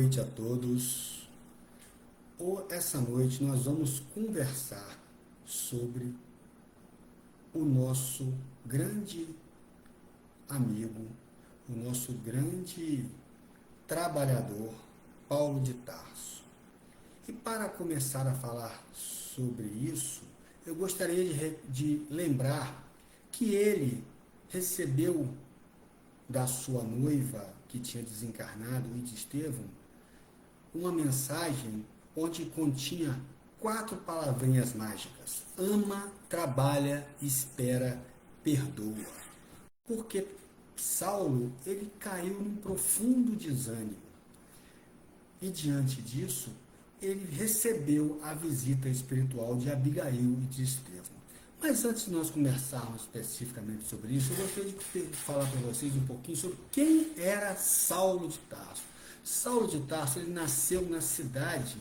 noite a todos. Essa noite nós vamos conversar sobre o nosso grande amigo, o nosso grande trabalhador, Paulo de Tarso. E para começar a falar sobre isso, eu gostaria de lembrar que ele recebeu da sua noiva, que tinha desencarnado, e de Estevão, uma mensagem onde continha 4 palavrinhas mágicas: ama, trabalha, espera, perdoa. Porque Saulo, ele caiu num profundo desânimo. E diante disso, ele recebeu a visita espiritual de Abigail e de Estevão. Mas antes de nós conversarmos especificamente sobre isso, eu gostaria de falar para vocês um pouquinho sobre quem era Saulo de Tarso. Saulo de Tarso, ele nasceu na cidade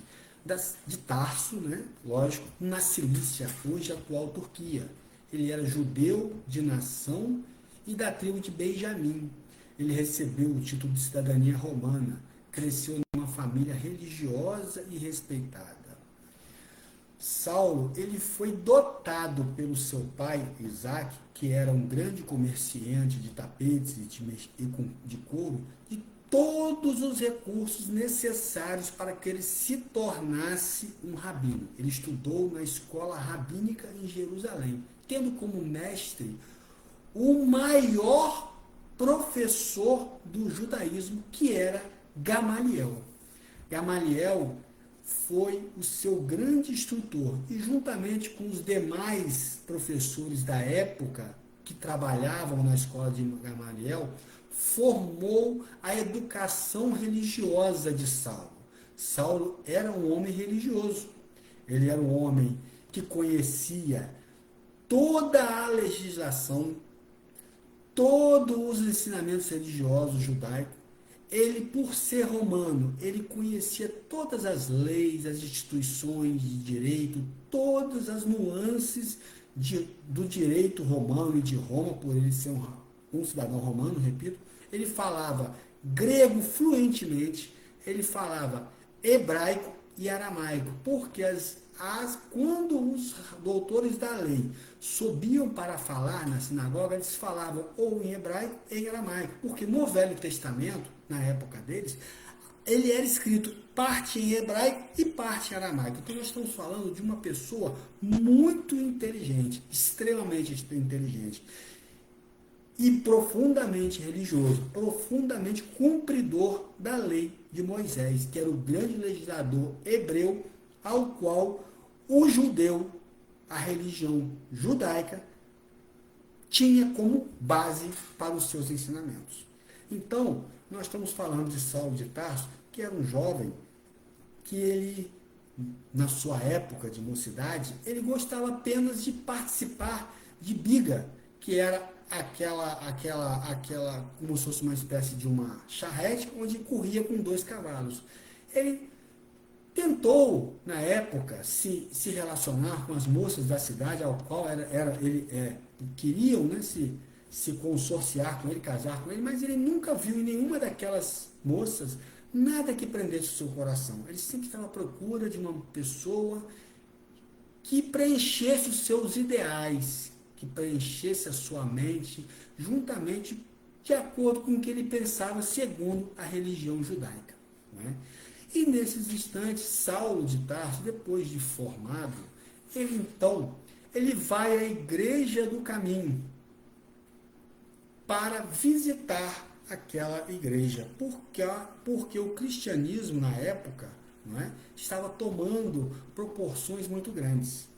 de Tarso, né? Lógico, na Cilícia, hoje atual Turquia. Ele era judeu de nação e da tribo de Benjamim. Ele recebeu o título de cidadania romana, cresceu numa família religiosa e respeitada. Saulo, ele foi dotado pelo seu pai, Isaac, que era um grande comerciante de tapetes e de couro, de todos os recursos necessários para que ele se tornasse um rabino. Ele estudou na escola rabínica em Jerusalém, tendo como mestre o maior professor do judaísmo, que era Gamaliel. Gamaliel foi o seu grande instrutor e, juntamente com os demais professores da época que trabalhavam na escola de Gamaliel, formou a educação religiosa de Saulo. Saulo era um homem religioso. Ele era um homem que conhecia toda a legislação, todos os ensinamentos religiosos judaicos. Ele, por ser romano, ele conhecia todas as leis, as instituições de direito, todas as nuances do direito romano e de Roma, por ele ser um cidadão romano, repito. Ele falava grego fluentemente, ele falava hebraico e aramaico, porque quando os doutores da lei subiam para falar na sinagoga, eles falavam ou em hebraico ou em aramaico, porque no Velho Testamento, na época deles, ele era escrito parte em hebraico e parte em aramaico. Então nós estamos falando de uma pessoa muito inteligente, extremamente inteligente, e profundamente religioso, profundamente cumpridor da lei de Moisés, que era o grande legislador hebreu, ao qual o judeu, a religião judaica, tinha como base para os seus ensinamentos. Então, nós estamos falando de Saulo de Tarso, que era um jovem que ele, na sua época de mocidade, ele gostava apenas de participar de biga, que era aquela como se fosse uma espécie de uma charrete, onde corria com 2 cavalos. Ele tentou, na época, se relacionar com as moças da cidade, ao qual queriam, né, se consorciar com ele, casar com ele, mas ele nunca viu em nenhuma daquelas moças nada que prendesse o seu coração. Ele sempre estava à procura de uma pessoa que preenchesse os seus ideais, que preenchesse a sua mente, juntamente de acordo com o que ele pensava segundo a religião judaica. Né? E nesses instantes, Saulo de Tarso, depois de formado, ele vai à Igreja do Caminho para visitar aquela igreja, porque o cristianismo na época, não é, estava tomando proporções muito grandes.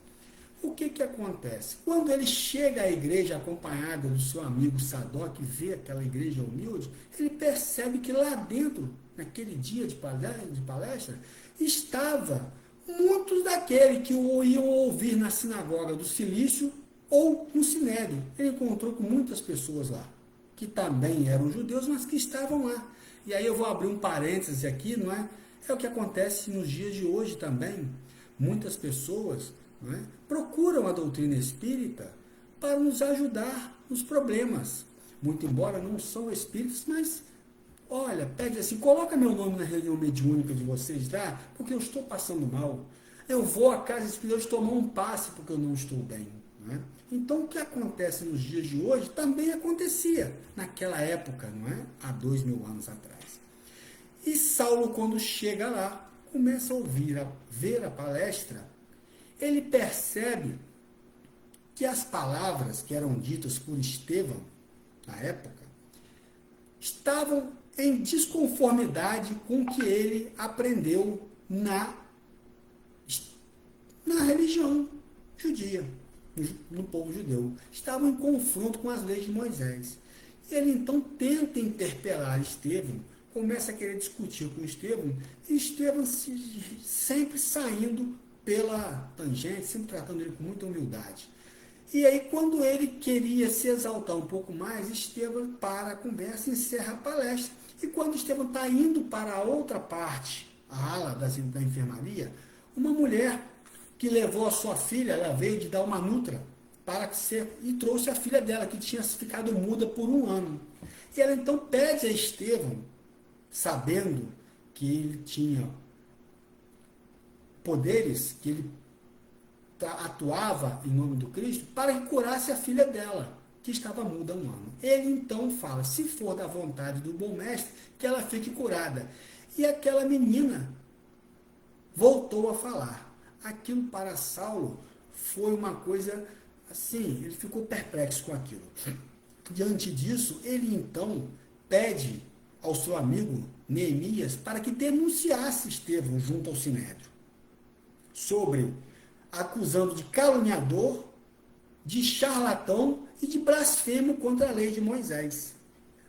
O que acontece? Quando ele chega à igreja acompanhado do seu amigo Sadoc, vê aquela igreja humilde, ele percebe que lá dentro, naquele dia de palestra, estava muitos daqueles que o iam ouvir na sinagoga do Cilício ou no Sinédrio. Ele encontrou com muitas pessoas lá, que também eram judeus, mas que estavam lá. E aí eu vou abrir um parêntese aqui, não é? É o que acontece nos dias de hoje também. Muitas pessoas, não é, procuram a doutrina espírita para nos ajudar nos problemas. Muito embora não são espíritos, mas olha, pede assim, coloca meu nome na reunião mediúnica de vocês lá, porque eu estou passando mal. Eu vou à casa espiritual tomar um passe porque eu não estou bem. Não é? Então, o que acontece nos dias de hoje também acontecia naquela época, não é? Há 2000 anos atrás. E Saulo, quando chega lá, começa a ver a palestra, ele percebe que as palavras que eram ditas por Estevão, na época, estavam em desconformidade com o que ele aprendeu na religião judia, no povo judeu. Estavam em confronto com as leis de Moisés. Ele então tenta interpelar Estevão, começa a querer discutir com Estevão, e Estevão sempre saindo pela tangente, sempre tratando ele com muita humildade. E aí, quando ele queria se exaltar um pouco mais, Estevão para a conversa e encerra a palestra. E quando Estevão está indo para a outra parte, a ala da enfermaria, uma mulher que levou a sua filha, ela veio de dar uma nutra, e trouxe a filha dela, que tinha ficado muda por 1 ano. E ela então pede a Estevão, sabendo que ele tinha poderes, que ele atuava em nome do Cristo, para que curasse a filha dela, que estava muda há 1 ano. Ele então fala, se for da vontade do bom mestre, que ela fique curada. E aquela menina voltou a falar. Aquilo para Saulo foi uma coisa assim, ele ficou perplexo com aquilo. Diante disso, ele então pede ao seu amigo Neemias para que denunciasse Estevão junto ao Sinédrio, acusando de caluniador, de charlatão e de blasfêmio contra a lei de Moisés.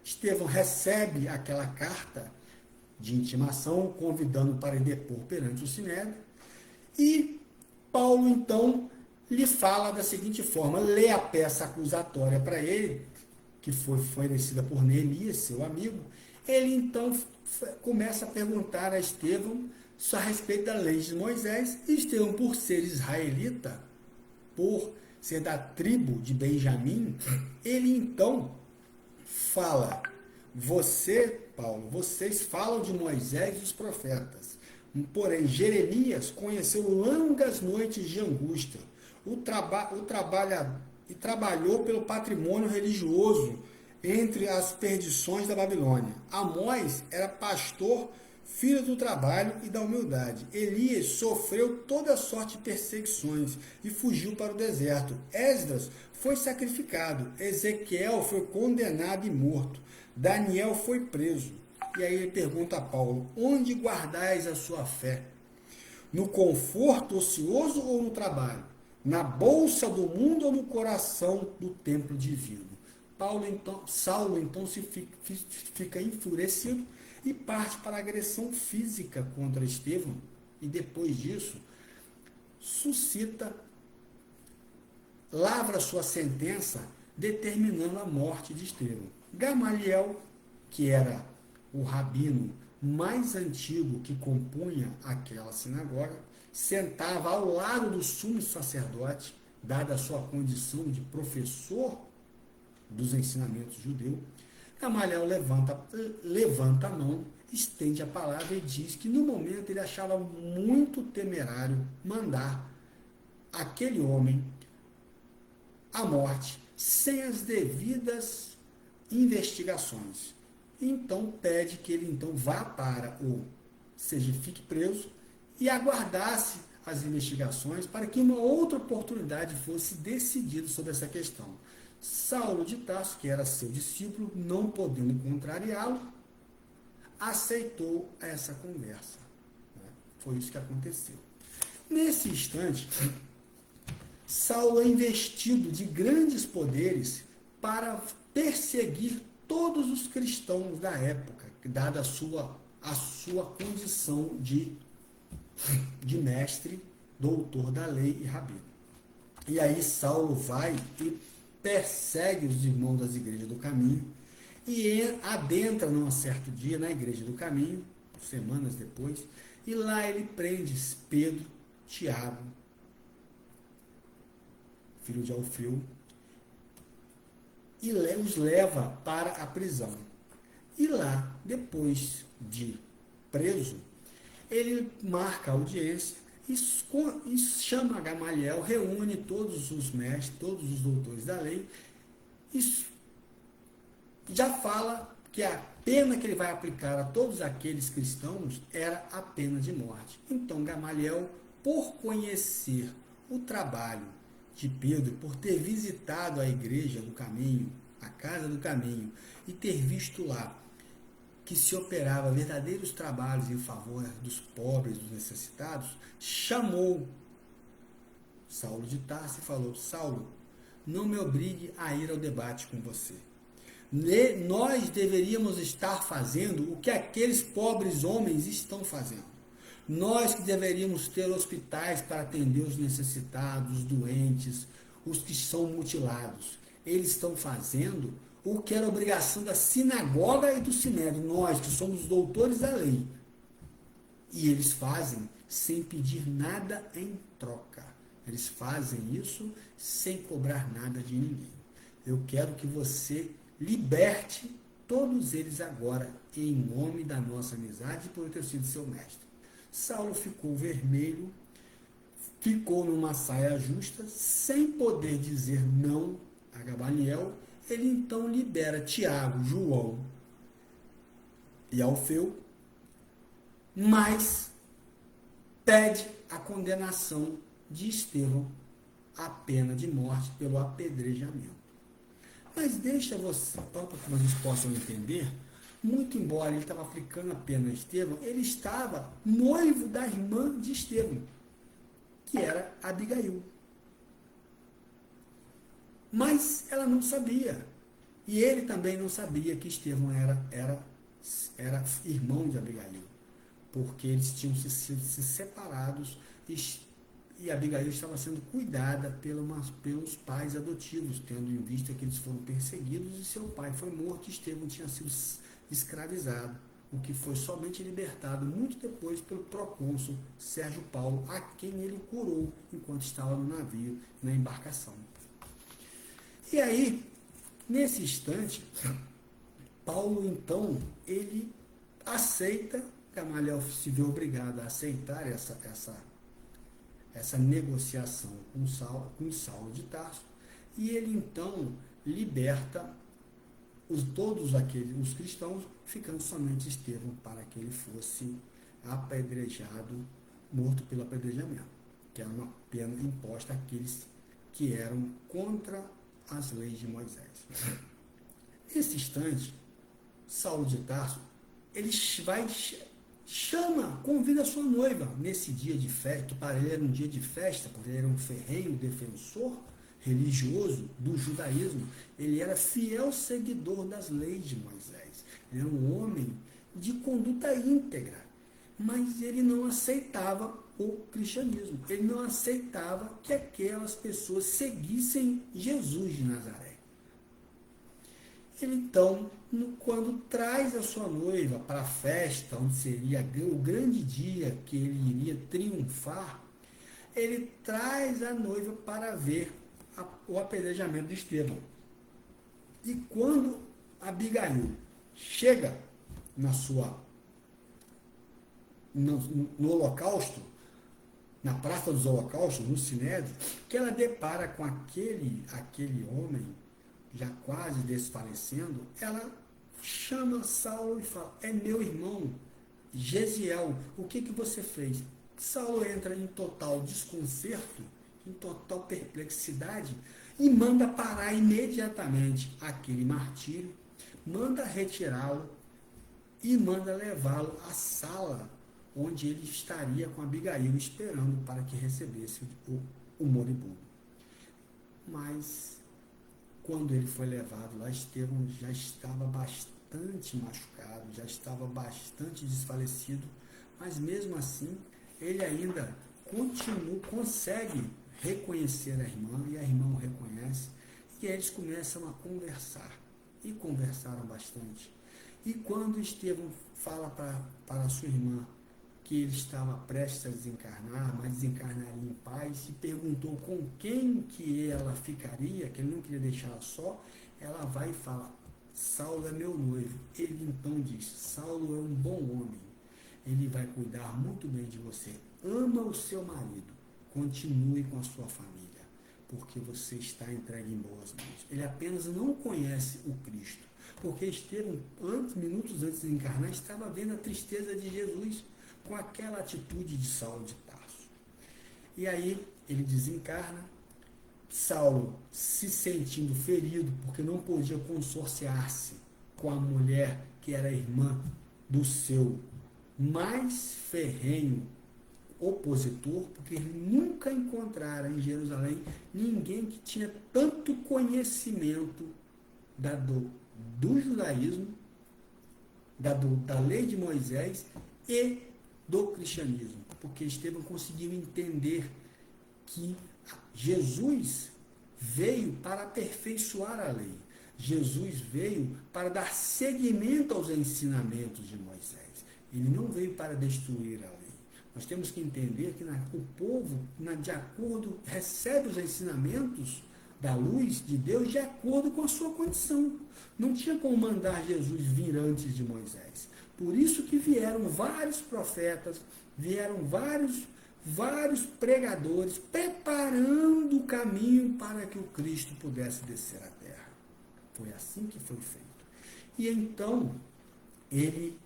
Estevão recebe aquela carta de intimação, convidando para depor perante o Sinédrio, e Paulo, então, lhe fala da seguinte forma, lê a peça acusatória para ele, que foi fornecida por Neemias, seu amigo. Ele, então, começa a perguntar a Estevão a respeito da lei de Moisés, e Estevão, por ser israelita, por ser da tribo de Benjamim, ele, então, fala, Paulo, vocês falam de Moisés e dos profetas, porém Jeremias conheceu longas noites de angústia, e trabalhou pelo patrimônio religioso entre as perdições da Babilônia. Amós era pastor, filho do trabalho e da humildade. Elias sofreu toda sorte de perseguições e fugiu para o deserto. Esdras foi sacrificado. Ezequiel foi condenado e morto. Daniel foi preso. E aí ele pergunta a Paulo, onde guardais a sua fé? No conforto ocioso ou no trabalho? Na bolsa do mundo ou no coração do templo divino? Saulo então fica enfurecido e parte para a agressão física contra Estevão, e depois disso lavra sua sentença determinando a morte de Estevão. Gamaliel, que era o rabino mais antigo que compunha aquela sinagoga, sentava ao lado do sumo sacerdote, dada a sua condição de professor dos ensinamentos judeus. Gamaliel levanta a mão, estende a palavra e diz que no momento ele achava muito temerário mandar aquele homem à morte sem as devidas investigações. Então pede que ele então vá fique preso e aguardasse as investigações para que uma outra oportunidade fosse decidida sobre essa questão. Saulo de Tarso, que era seu discípulo, não podendo contrariá-lo, aceitou essa conversa. Foi isso que aconteceu. Nesse instante, Saulo é investido de grandes poderes para perseguir todos os cristãos da época, dada a sua condição de mestre, doutor da lei e rabino. E aí Saulo vai e persegue os irmãos das igrejas do caminho e adentra num certo dia na igreja do caminho, semanas depois, e lá ele prende Pedro, Tiago, filho de Alfeu, e os leva para a prisão. E lá, depois de preso, ele marca a audiência e chama Gamaliel, reúne todos os mestres, todos os doutores da lei, e já fala que a pena que ele vai aplicar a todos aqueles cristãos era a pena de morte. Então Gamaliel, por conhecer o trabalho de Pedro, por ter visitado a igreja do caminho, a casa do caminho, e ter visto lá que se operava verdadeiros trabalhos em favor dos pobres, dos necessitados, chamou Saulo de Tarso e falou: Saulo, não me obrigue a ir ao debate com você. Nós deveríamos estar fazendo o que aqueles pobres homens estão fazendo. Nós que deveríamos ter hospitais para atender os necessitados, os doentes, os que são mutilados. Eles estão fazendo o que era obrigação da sinagoga e do sinédrio, nós que somos doutores da lei. E eles fazem sem pedir nada em troca. Eles fazem isso sem cobrar nada de ninguém. Eu quero que você liberte todos eles agora, em nome da nossa amizade, por eu ter sido seu mestre. Saulo ficou vermelho, ficou numa saia justa, sem poder dizer não a Gamaliel. Ele então libera Tiago, João e Alfeu, mas pede a condenação de Estevão à pena de morte pelo apedrejamento. Mas deixa você, para que vocês possam entender, muito embora ele estava aplicando a pena a Estevão, ele estava noivo da irmã de Estevão, que era Abigail. Mas ela não sabia. E ele também não sabia que Estevão era irmão de Abigail, porque eles tinham se separados e Abigail estava sendo cuidada pelos pais adotivos, tendo em vista que eles foram perseguidos e seu pai foi morto e Estevão tinha sido escravizado, o que foi somente libertado muito depois pelo procônsul Sérgio Paulo, a quem ele curou enquanto estava no navio, na embarcação. E aí, nesse instante, Paulo, então, ele aceita, Gamaliel se vê obrigado a aceitar essa negociação com Saulo de Tarso, e ele, então, liberta todos os cristãos, ficando somente Estevão para que ele fosse apedrejado, morto pelo apedrejamento, que era uma pena imposta àqueles que eram contra as leis de Moisés. Nesse instante, Saulo de Tarso, ele convida a sua noiva nesse dia de festa, que para ele era um dia de festa, porque ele era um ferrenho defensor religioso do judaísmo, ele era fiel seguidor das leis de Moisés, ele era um homem de conduta íntegra, mas ele não aceitava o cristianismo, ele não aceitava que aquelas pessoas seguissem Jesus de Nazaré. Ele então, quando traz a sua noiva para a festa, onde seria o grande dia que ele iria triunfar, ele traz a noiva para ver o apedrejamento de Estevão. E quando Abigail chega no holocausto, na Praça dos Holocaustos, no Sinédrio, que ela depara com aquele homem já quase desfalecendo, ela chama Saulo e fala: é meu irmão, Gesiel, o que você fez? Saulo entra em total desconcerto, em total perplexidade, e manda parar imediatamente aquele martírio, manda retirá-lo e manda levá-lo à sala onde ele estaria com Abigail esperando para que recebesse o moribundo. Mas quando ele foi levado lá, Estevão já estava bastante machucado, já estava bastante desfalecido, mas mesmo assim ele ainda consegue reconhecer a irmã, e a irmã o reconhece, e eles começam a conversar, e conversaram bastante. E quando Estevão fala para a sua irmã que ele estava prestes a desencarnar, mas desencarnaria em paz, e perguntou com quem que ela ficaria, que ele não queria deixá-la só, ela vai e fala: Saulo é meu noivo. Ele então diz, Saulo é um bom homem, ele vai cuidar muito bem de você. Ama o seu marido, continue com a sua família, porque você está entregue em boas mãos. Ele apenas não conhece o Cristo, porque Estevão, minutos antes de encarnar, estava vendo a tristeza de Jesus, com aquela atitude de Saulo de Tarso. E aí ele desencarna. Saulo, se sentindo ferido, porque não podia consorciar-se com a mulher que era irmã do seu mais ferrenho opositor, porque ele nunca encontrara em Jerusalém ninguém que tinha tanto conhecimento do judaísmo, da lei de Moisés e do cristianismo, porque Estevão conseguiu entender que Jesus veio para aperfeiçoar a lei. Jesus veio para dar seguimento aos ensinamentos de Moisés. Ele não veio para destruir a lei. Nós temos que entender que o povo, de acordo, recebe os ensinamentos da luz de Deus de acordo com a sua condição. Não tinha como mandar Jesus vir antes de Moisés. Por isso que vieram vários profetas, vieram vários pregadores preparando o caminho para que o Cristo pudesse descer à terra. Foi assim que foi feito. E então, ele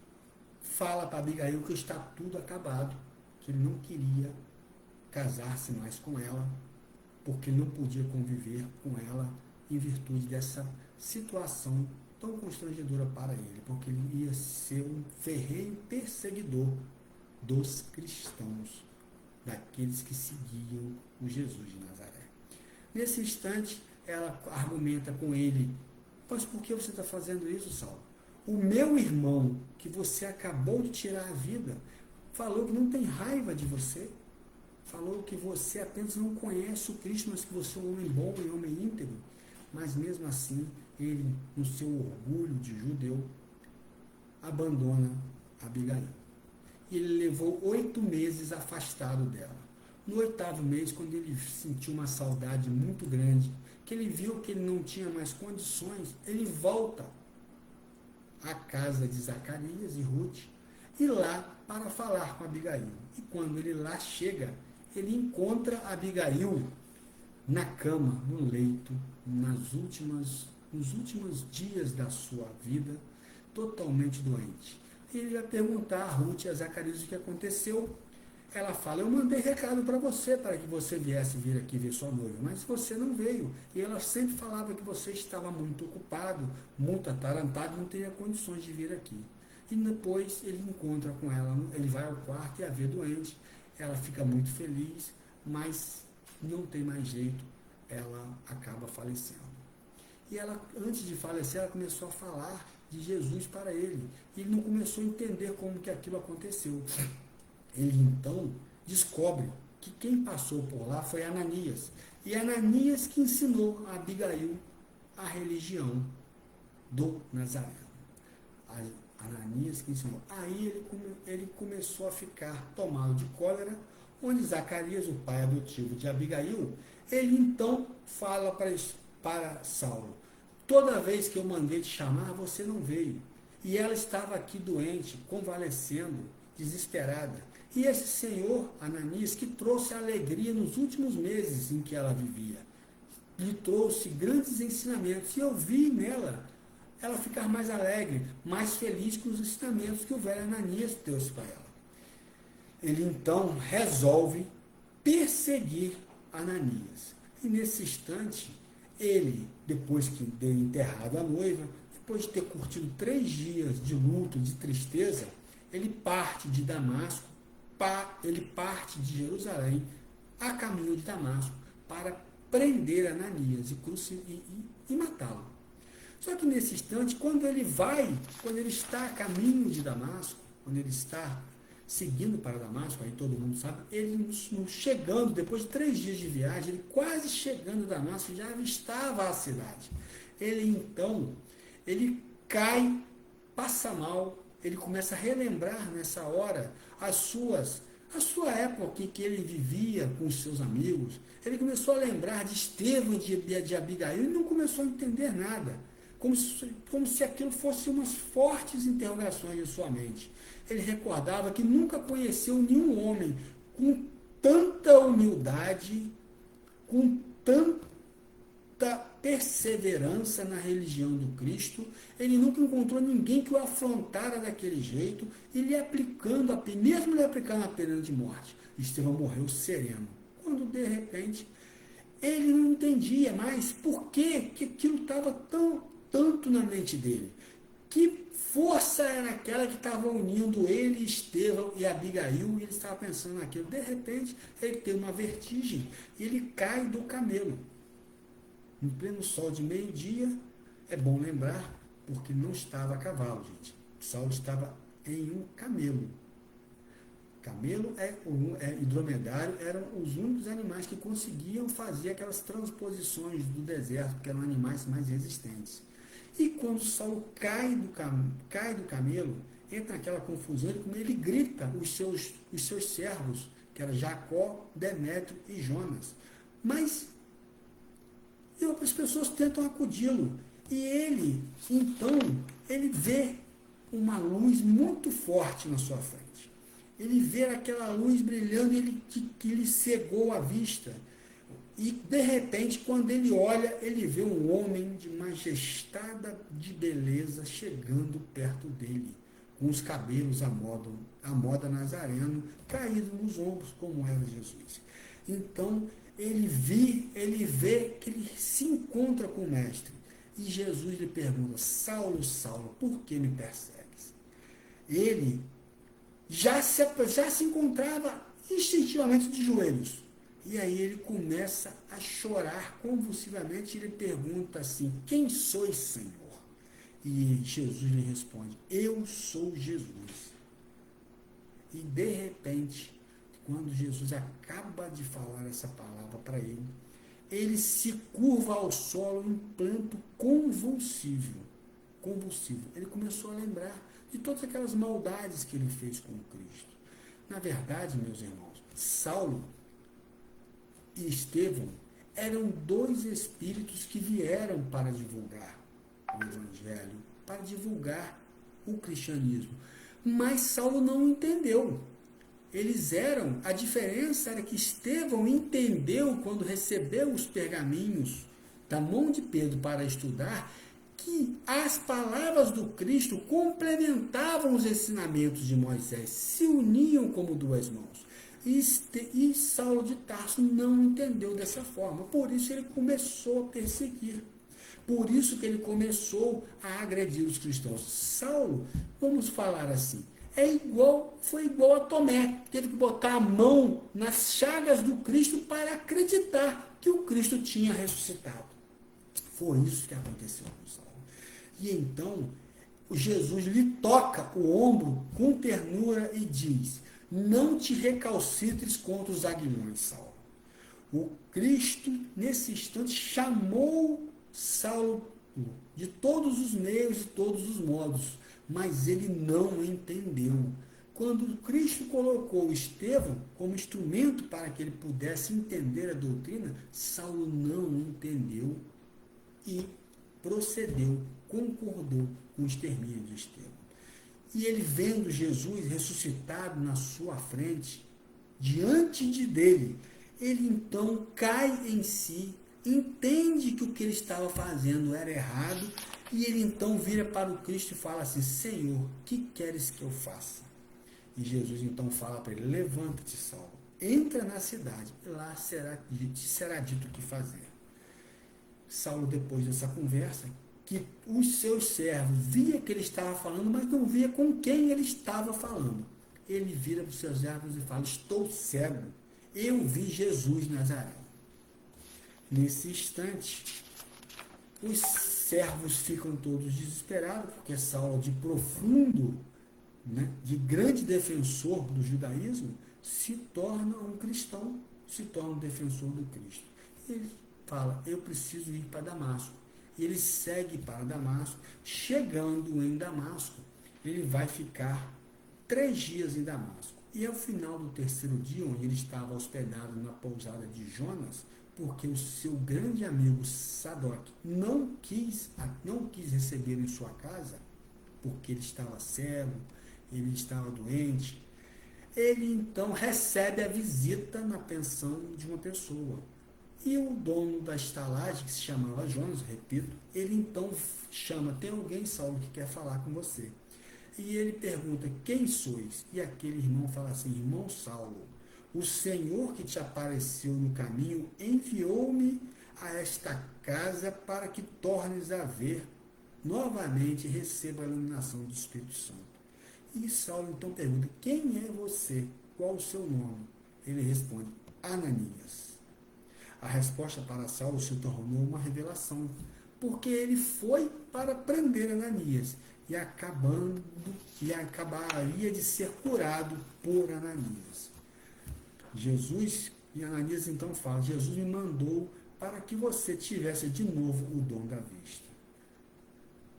fala para Abigail que está tudo acabado, que ele não queria casar-se mais com ela, porque ele não podia conviver com ela em virtude dessa situação tão constrangedora para ele, porque ele ia ser um ferrenho perseguidor dos cristãos, daqueles que seguiam o Jesus de Nazaré. Nesse instante, ela argumenta com ele, mas por que você está fazendo isso, Saulo? O meu irmão, que você acabou de tirar a vida, falou que não tem raiva de você, falou que você apenas não conhece o Cristo, mas que você é um homem bom e um homem íntegro. Mas mesmo assim, ele, no seu orgulho de judeu, abandona Abigail. E ele levou 8 meses afastado dela. No 8º mês, quando ele sentiu uma saudade muito grande, que ele viu que ele não tinha mais condições, ele volta à casa de Zacarias e Ruth, e lá para falar com Abigail. E quando ele lá chega, ele encontra Abigail na cama, no leito, nos últimos dias da sua vida, totalmente doente. Ele vai perguntar a Ruth e a Zacarias o que aconteceu. Ela fala, eu mandei recado para você, para que você viesse vir aqui ver sua noiva, mas você não veio. E ela sempre falava que você estava muito ocupado, muito atarantado, não teria condições de vir aqui. E depois ele encontra com ela, ele vai ao quarto e a vê doente. Ela fica muito feliz, mas não tem mais jeito, ela acaba falecendo. E ela, antes de falecer, ela começou a falar de Jesus para ele. E ele não começou a entender como que aquilo aconteceu. Ele então descobre que quem passou por lá foi Ananias. E Ananias que ensinou a Abigail a religião do Nazareno. Ananias que ensinou. Aí ele começou a ficar tomado de cólera, onde Zacarias, o pai adotivo de Abigail, ele então fala para Saulo, toda vez que eu mandei te chamar, você não veio. E ela estava aqui doente, convalescendo, desesperada. E esse senhor, Ananias, que trouxe alegria nos últimos meses em que ela vivia, lhe trouxe grandes ensinamentos. E eu vi nela ela ficar mais alegre, mais feliz com os ensinamentos que o velho Ananias trouxe para ela. Ele então resolve perseguir Ananias. E nesse instante, ele, depois que deu enterrado a noiva, depois de ter curtido 3 dias de luto, de tristeza, ele parte de Damasco, ele parte de Jerusalém, a caminho de Damasco, para prender Ananias e matá-lo. Só que nesse instante, quando ele está a caminho de Damasco, quando ele está seguindo para Damasco, aí todo mundo sabe, ele chegando, depois de 3 dias de viagem, ele quase chegando a Damasco, já avistava a cidade. Ele cai, passa mal, ele começa a relembrar nessa hora a sua época em que ele vivia com os seus amigos. Ele começou a lembrar de Estevão e de Abigail e não começou a entender nada. como se aquilo fosse umas fortes interrogações em sua mente. Ele recordava que nunca conheceu nenhum homem com tanta humildade, com tanta perseverança na religião do Cristo. Ele nunca encontrou ninguém que o afrontara daquele jeito, e mesmo lhe aplicando a pena de morte. Estevão morreu sereno, quando de repente ele não entendia mais por que aquilo estava tanto na mente dele. Que força era aquela que estava unindo ele, Estevão e Abigail, e ele estava pensando naquilo. De repente, ele tem uma vertigem, e ele cai do camelo. Em pleno sol de meio-dia, é bom lembrar, porque não estava a cavalo, gente. Saulo estava em um camelo. Camelo e dromedário eram os únicos animais que conseguiam fazer aquelas transposições do deserto, porque eram animais mais resistentes. E quando Saulo cai do camelo, entra naquela confusão, ele grita os seus servos, que eram Jacó, Demétrio e Jonas. Mas e outras pessoas tentam acudi-lo. E ele vê uma luz muito forte na sua frente. Ele vê aquela luz brilhando, que lhe cegou a vista. E, de repente, quando ele olha, ele vê um homem de majestada de beleza chegando perto dele, com os cabelos à moda nazareno, caídos nos ombros, como era Jesus. Então, ele vê que ele se encontra com o Mestre. E Jesus lhe pergunta: Saulo, Saulo, por que me persegues? Ele já se encontrava instintivamente de joelhos. E aí ele começa a chorar convulsivamente, e ele pergunta assim: quem sois, Senhor? E Jesus lhe responde: eu sou Jesus. E de repente, quando Jesus acaba de falar essa palavra para ele, ele se curva ao solo em pranto convulsivo. Ele começou a lembrar de todas aquelas maldades que ele fez com Cristo. Na verdade, meus irmãos, Saulo e Estevão eram dois espíritos que vieram para divulgar o Evangelho, para divulgar o cristianismo. Mas Saulo não entendeu. A diferença era que Estevão entendeu, quando recebeu os pergaminhos da mão de Pedro para estudar, que as palavras do Cristo complementavam os ensinamentos de Moisés, se uniam como duas mãos. E Saulo de Tarso não entendeu dessa forma, por isso ele começou a perseguir. Por isso que ele começou a agredir os cristãos. Saulo, vamos falar assim, foi igual a Tomé, teve que botar a mão nas chagas do Cristo para acreditar que o Cristo tinha ressuscitado. Foi isso que aconteceu com Saulo. E então, Jesus lhe toca o ombro com ternura e diz: não te recalcitres contra os aguilhões, Saulo. O Cristo, nesse instante, chamou Saulo de todos os meios e todos os modos, mas ele não entendeu. Quando Cristo colocou Estevão como instrumento para que ele pudesse entender a doutrina, Saulo não entendeu e procedeu, concordou com o extermínio de Estevão. E ele, vendo Jesus ressuscitado na sua frente, diante dele, ele então cai em si, entende que o que ele estava fazendo era errado, e ele então vira para o Cristo e fala assim: Senhor, que queres que eu faça? E Jesus então fala para ele: levanta-te, Saulo, entra na cidade, lá te será dito o que fazer. Saulo, depois dessa conversa, que os seus servos via que ele estava falando, mas não via com quem ele estava falando. Ele vira para os seus servos e fala: estou cego, eu vi Jesus Nazareno. Nesse instante, os servos ficam todos desesperados, porque Saulo, de profundo, de grande defensor do judaísmo, se torna um cristão, se torna um defensor do Cristo. Ele fala: eu preciso ir para Damasco. Ele segue para Damasco. Chegando em Damasco, ele vai ficar 3 dias em Damasco. E ao final do terceiro dia, onde ele estava hospedado na pousada de Jonas, porque o seu grande amigo Sadoc não quis receber em sua casa, porque ele estava cego, ele estava doente, ele então recebe a visita na pensão de uma pessoa. E o dono da estalagem, que se chamava Jonas, repito, ele então chama: tem alguém, Saulo, que quer falar com você. E ele pergunta: quem sois? E aquele irmão fala assim: irmão Saulo, o Senhor que te apareceu no caminho enviou-me a esta casa para que tornes a ver novamente e receba a iluminação do Espírito Santo. E Saulo então pergunta: quem é você? Qual o seu nome? Ele responde: Ananias. A resposta para Saulo se tornou uma revelação, porque ele foi para prender Ananias e acabaria de ser curado por Ananias. E Ananias então fala: Jesus me mandou para que você tivesse de novo o dom da vista.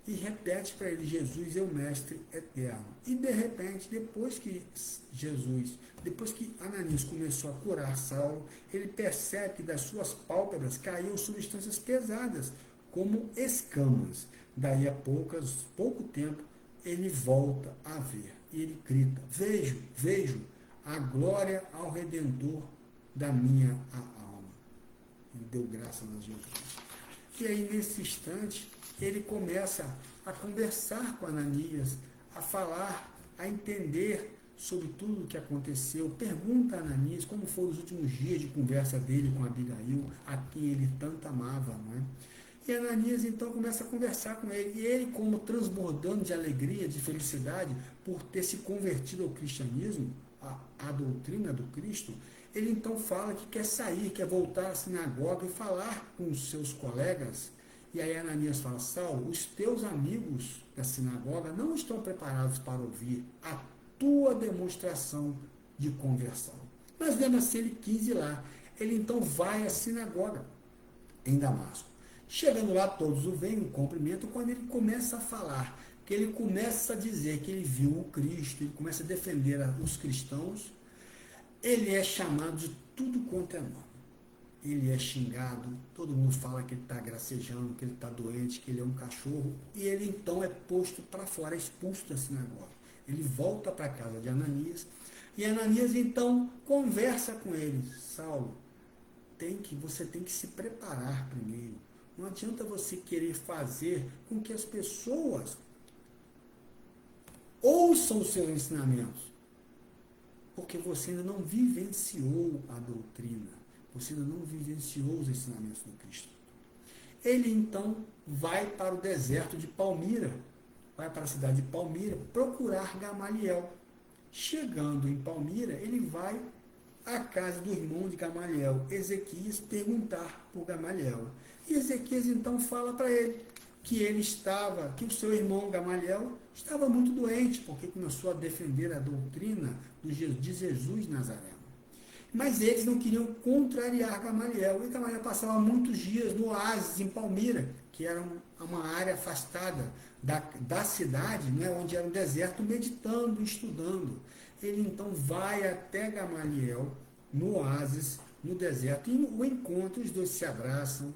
E repete para ele: Jesus é o Mestre eterno. E de repente, depois que Ananias começou a curar Saulo, ele percebe que das suas pálpebras caíam substâncias pesadas, como escamas. Daí a pouco tempo, ele volta a ver. E ele grita: vejo a glória ao Redentor da minha alma. Ele deu graças a Jesus. E aí, nesse instante, ele começa a conversar com Ananias, a falar, a entender sobre tudo o que aconteceu. Pergunta a Ananias como foram os últimos dias de conversa dele com Abigail, a quem ele tanto amava, não é? E Ananias então começa a conversar com ele, e ele, como transbordando de alegria, de felicidade, por ter se convertido ao cristianismo, à doutrina do Cristo, ele então fala que quer sair, quer voltar à sinagoga e falar com os seus colegas. E aí Ananias fala: Saulo, os teus amigos da sinagoga não estão preparados para ouvir a tua demonstração de conversão. Mas mesmo assim ele quis ir lá. Ele então vai à sinagoga em Damasco. Chegando lá, todos o veem, o cumprimentam. Quando ele começa a falar, que ele começa a dizer que ele viu o Cristo, ele começa a defender os cristãos, ele é chamado de tudo quanto é nome. Ele é xingado, todo mundo fala que ele está gracejando, que ele está doente, que ele é um cachorro, e ele então é posto para fora, é expulso da sinagoga. Ele volta para a casa de Ananias, e Ananias então conversa com ele: Saulo, você tem que se preparar primeiro. Não adianta você querer fazer com que as pessoas ouçam os seus ensinamentos, porque você ainda não vivenciou a doutrina, você ainda não vivenciou os ensinamentos do Cristo. Ele então vai para o deserto de Palmira, vai para a cidade de Palmira procurar Gamaliel. Chegando em Palmira, ele vai à casa do irmão de Gamaliel, Ezequias, perguntar por Gamaliel. E Ezequias então fala para ele que o seu irmão Gamaliel estava muito doente, porque começou a defender a doutrina de Jesus Nazareno. Mas eles não queriam contrariar Gamaliel, e Gamaliel passava muitos dias no oásis, em Palmira, que era uma área afastada da cidade, né, onde era um deserto, meditando, estudando. Ele então vai até Gamaliel, no oásis, no deserto, e o encontro, os dois se abraçam,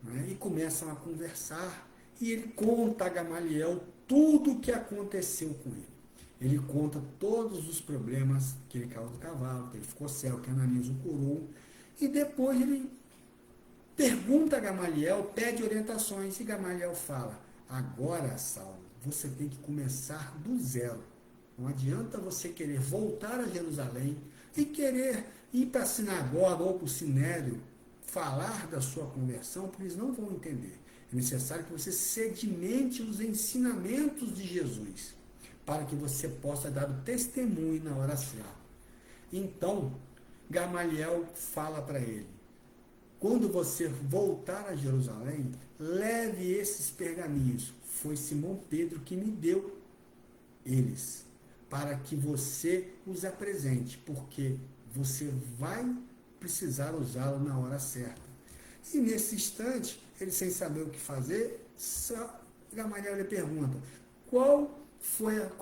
né, e começam a conversar, e ele conta a Gamaliel tudo o que aconteceu com ele. Ele conta todos os problemas, que ele caiu do cavalo, que ele ficou cego, que Ananias o curou, e depois ele pergunta a Gamaliel, pede orientações, e Gamaliel fala: agora, Saulo, você tem que começar do zero. Não adianta você querer voltar a Jerusalém e querer ir para a sinagoga ou para o sinédrio falar da sua conversão, porque eles não vão entender. É necessário que você sedimente os ensinamentos de Jesus, para que você possa dar o testemunho na hora certa. Então, Gamaliel fala para ele: quando você voltar a Jerusalém, leve esses pergaminhos. Foi Simão Pedro que me deu eles, para que você os apresente, porque você vai precisar usá-lo na hora certa. E nesse instante, ele, sem saber o que fazer, Gamaliel lhe pergunta: qual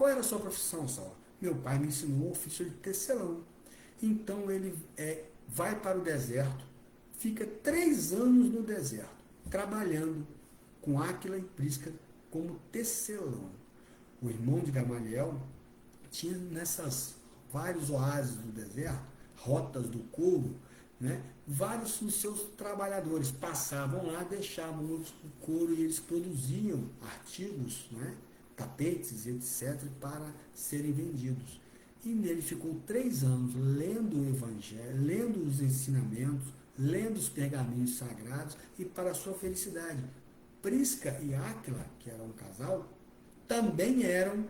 era a sua profissão, Saulo? meu pai me ensinou o ofício de tecelão. Então ele vai para o deserto, fica 3 anos no deserto, trabalhando com Áquila e Prisca como tecelão. O irmão de Gamaliel tinha nessas vários oásis do deserto, rotas do couro, né? Vários dos seus trabalhadores passavam lá, deixavam o couro e eles produziam artigos, né? Tapetes, etc., para serem vendidos. E nele ficou 3 anos lendo o Evangelho, lendo os ensinamentos, lendo os pergaminhos sagrados e para a sua felicidade. Prisca e Áquila, que eram um casal, também eram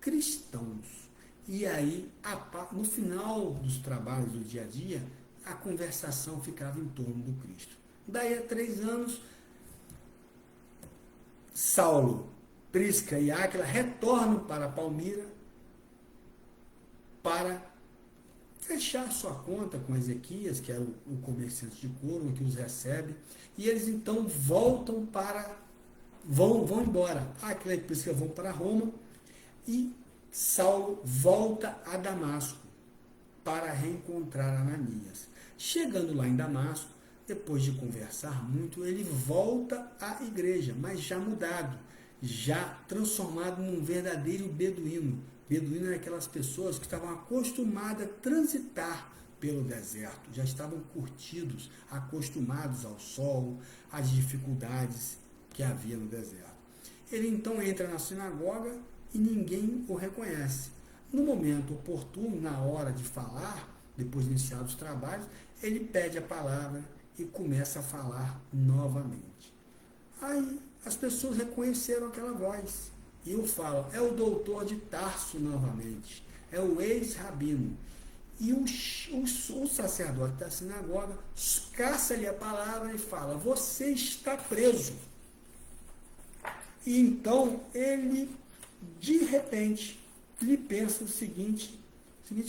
cristãos. E aí, no final dos trabalhos do dia a dia, a conversação ficava em torno do Cristo. Daí a 3 anos, Saulo, Prisca e Áquila retornam para Palmira para fechar sua conta com Ezequias, que era o comerciante de couro que os recebe, e eles então voltam vão embora. Áquila e Prisca vão para Roma e Saulo volta a Damasco para reencontrar Ananias. Chegando lá em Damasco, depois de conversar muito, ele volta à igreja, mas já mudado, já transformado num verdadeiro beduíno. Beduíno é aquelas pessoas que estavam acostumadas a transitar pelo deserto, já estavam curtidos, acostumados ao sol, às dificuldades que havia no deserto. Ele então entra na sinagoga e ninguém o reconhece. No momento oportuno, na hora de falar, depois de iniciar os trabalhos, ele pede a palavra e começa a falar novamente. Aí as pessoas reconheceram aquela voz. E eu falo, é o doutor de Tarso novamente, é o ex-rabino. E o sacerdote da sinagoga caça-lhe a palavra e fala, você está preso. E então ele, de repente, lhe pensa o seguinte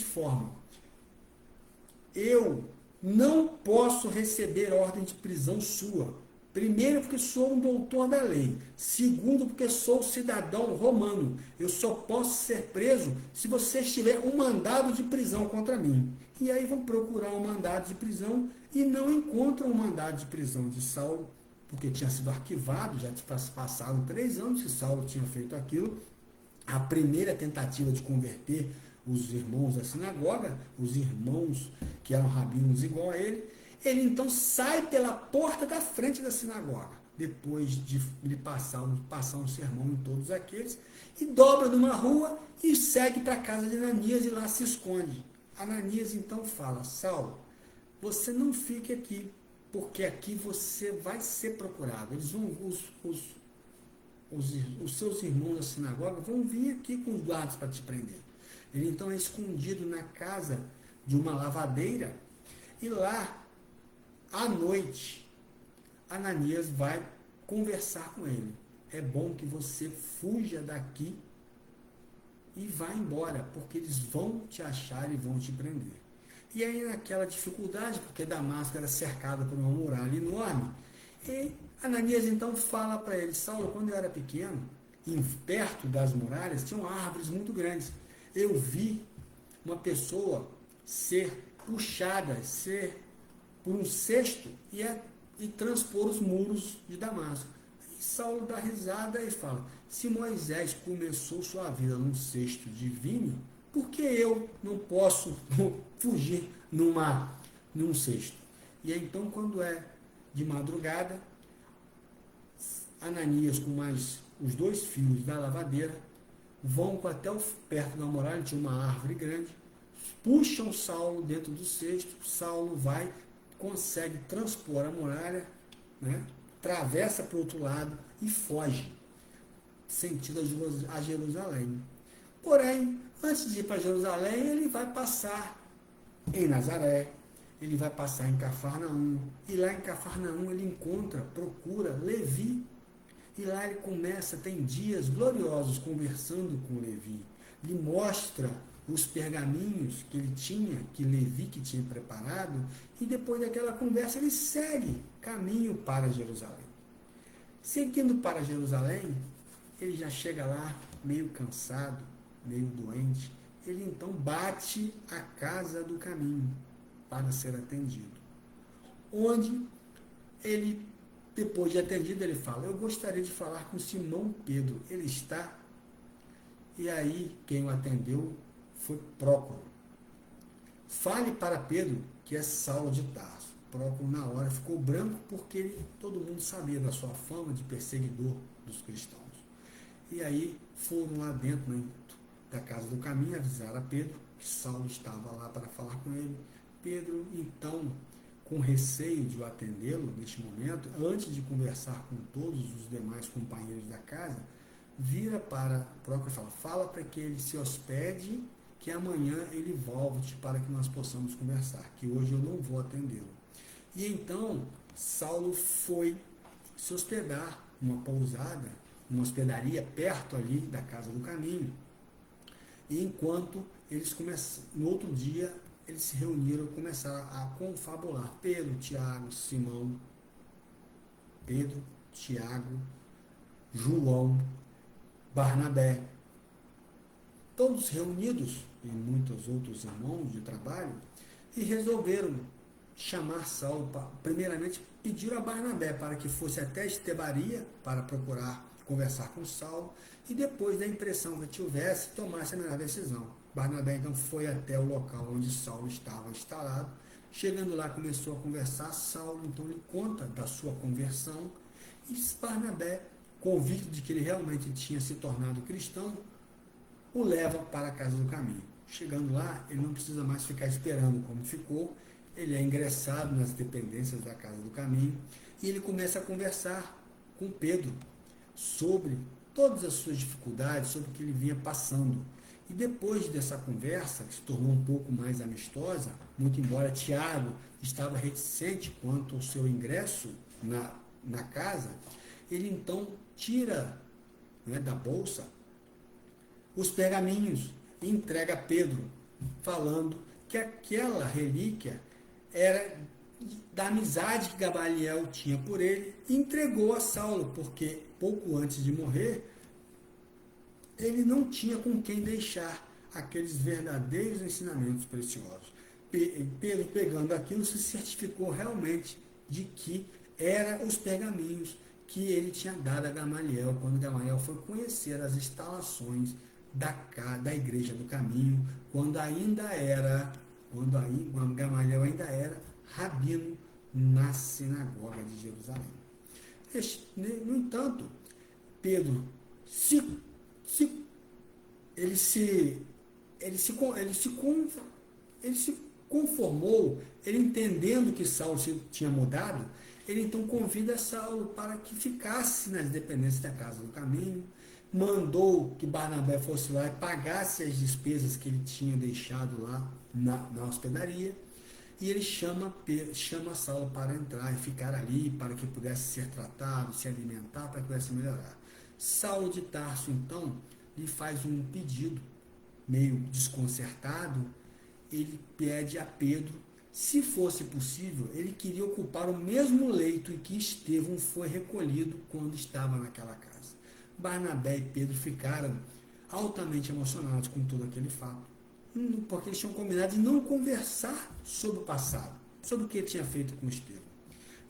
forma, eu não posso receber ordem de prisão sua. Primeiro, porque sou um doutor da lei. Segundo, porque sou cidadão romano. Eu só posso ser preso se você tiver um mandado de prisão contra mim. E aí vão procurar um mandado de prisão e não encontram um mandado de prisão de Saulo, porque tinha sido arquivado, já passaram 3 anos que Saulo tinha feito aquilo. A primeira tentativa de converter os irmãos da sinagoga, os irmãos que eram rabinos igual a ele então sai pela porta da frente da sinagoga, depois de lhe passar um sermão em todos aqueles, e dobra numa rua e segue para a casa de Ananias e lá se esconde. Ananias então fala, Saulo, você não fique aqui, porque aqui você vai ser procurado. Eles vão, os seus irmãos da sinagoga vão vir aqui com os guardas para te prender. Ele então é escondido na casa de uma lavadeira e lá, à noite, Ananias vai conversar com ele. É bom que você fuja daqui e vá embora, porque eles vão te achar e vão te prender. E aí naquela dificuldade, porque Damasco era cercada por uma muralha enorme, e Ananias então fala para ele, Saulo, quando eu era pequeno, perto das muralhas, tinham árvores muito grandes. Eu vi uma pessoa ser puxada, por um cesto e transpor os muros de Damasco. E Saulo dá risada e fala, se Moisés começou sua vida num cesto de vinho, por que eu não posso fugir num cesto? E aí, então, quando é de madrugada, Ananias com mais os 2 filhos da lavadeira vão até perto da muralha, tinha uma árvore grande, puxam Saulo dentro do cesto, Saulo vai, consegue transpor a muralha, né, atravessa para o outro lado e foge, sentido a Jerusalém. Porém, antes de ir para Jerusalém, ele vai passar em Nazaré, ele vai passar em Cafarnaum, e lá em Cafarnaum ele procura Levi, e lá ele tem dias gloriosos conversando com Levi, lhe mostra os pergaminhos que ele tinha, que Levi que tinha preparado, e depois daquela conversa ele segue caminho para Jerusalém. Seguindo para Jerusalém, ele já chega lá meio cansado, meio doente, ele então bate à casa do caminho para ser atendido. Onde ele, depois de atendido, ele fala: eu gostaria de falar com Simão Pedro, ele está? E aí quem o atendeu foi Prócoro. Fale para Pedro que é Saulo de Tarso. Prócoro na hora ficou branco porque todo mundo sabia da sua fama de perseguidor dos cristãos. E aí foram lá dentro, né, da casa do caminho, avisar a Pedro que Saulo estava lá para falar com ele. Pedro, então, com receio de o atendê-lo neste momento, antes de conversar com todos os demais companheiros da casa, vira para Prócoro e fala para que ele se hospede, que amanhã ele volte para que nós possamos conversar, que hoje eu não vou atendê-lo. E então Saulo foi se hospedar numa pousada, uma hospedaria perto ali da casa do caminho. E enquanto eles no outro dia, eles se reuniram e começaram a confabular. Pedro, Tiago, Simão, Pedro, Tiago, João, Barnabé, todos reunidos, e muitos outros irmãos de trabalho, e resolveram chamar Saulo, primeiramente pediram a Barnabé para que fosse até Estebaria para procurar conversar com Saulo, e depois da impressão que tivesse, tomasse a melhor decisão. Barnabé então foi até o local onde Saulo estava instalado. Chegando lá, começou a conversar. Saulo então lhe conta da sua conversão, e Barnabé, convicto de que ele realmente tinha se tornado cristão, o leva para a casa do caminho. Chegando lá, ele não precisa mais ficar esperando como ficou, ele é ingressado nas dependências da casa do caminho, e ele começa a conversar com Pedro sobre todas as suas dificuldades, sobre o que ele vinha passando. E depois dessa conversa, que se tornou um pouco mais amistosa, muito embora Tiago estava reticente quanto ao seu ingresso na casa, ele então tira, né, da bolsa os pergaminhos e entrega a Pedro, falando que aquela relíquia era da amizade que Gamaliel tinha por ele, e entregou a Saulo, porque pouco antes de morrer, ele não tinha com quem deixar aqueles verdadeiros ensinamentos preciosos. Pedro, pegando aquilo, se certificou realmente de que eram os pergaminhos que ele tinha dado a Gamaliel, quando Gamaliel foi conhecer as instalações da Igreja do Caminho, quando Gamaliel ainda era rabino na sinagoga de Jerusalém. No entanto, Pedro ele se conformou, ele entendendo que Saulo tinha mudado, ele então convida Saulo para que ficasse nas dependências da casa do caminho, mandou que Barnabé fosse lá e pagasse as despesas que ele tinha deixado lá na hospedaria, e ele chama Saulo para entrar e ficar ali, para que pudesse ser tratado, se alimentar, para que pudesse melhorar. Saulo de Tarso, então, lhe faz um pedido, meio desconcertado. Ele pede a Pedro, se fosse possível, ele queria ocupar o mesmo leito em que Estevão foi recolhido quando estava naquela casa. Barnabé e Pedro ficaram altamente emocionados com todo aquele fato, porque eles tinham combinado de não conversar sobre o passado, sobre o que ele tinha feito com Estevão.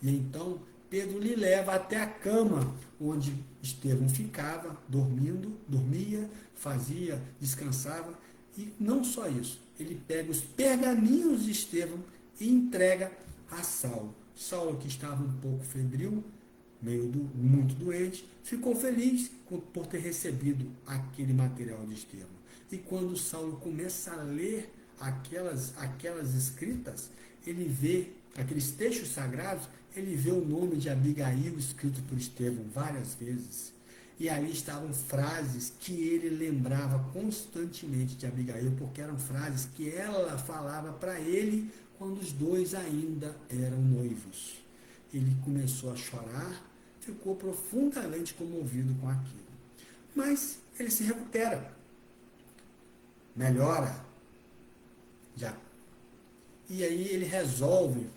E então Pedro lhe leva até a cama onde Estevão ficava, dormia, descansava, e não só isso, ele pega os pergaminhos de Estevão e entrega a Saulo. Saulo, que estava um pouco febril, muito doente, ficou feliz por ter recebido aquele material de Estevão. E quando Saulo começa a ler aquelas escritas, ele vê aqueles textos sagrados, ele vê o nome de Abigail escrito por Estevão várias vezes. E ali estavam frases que ele lembrava constantemente de Abigail, porque eram frases que ela falava para ele quando os dois ainda eram noivos. Ele começou a chorar, ficou profundamente comovido com aquilo. Mas ele se recupera, melhora, já. E aí ele resolve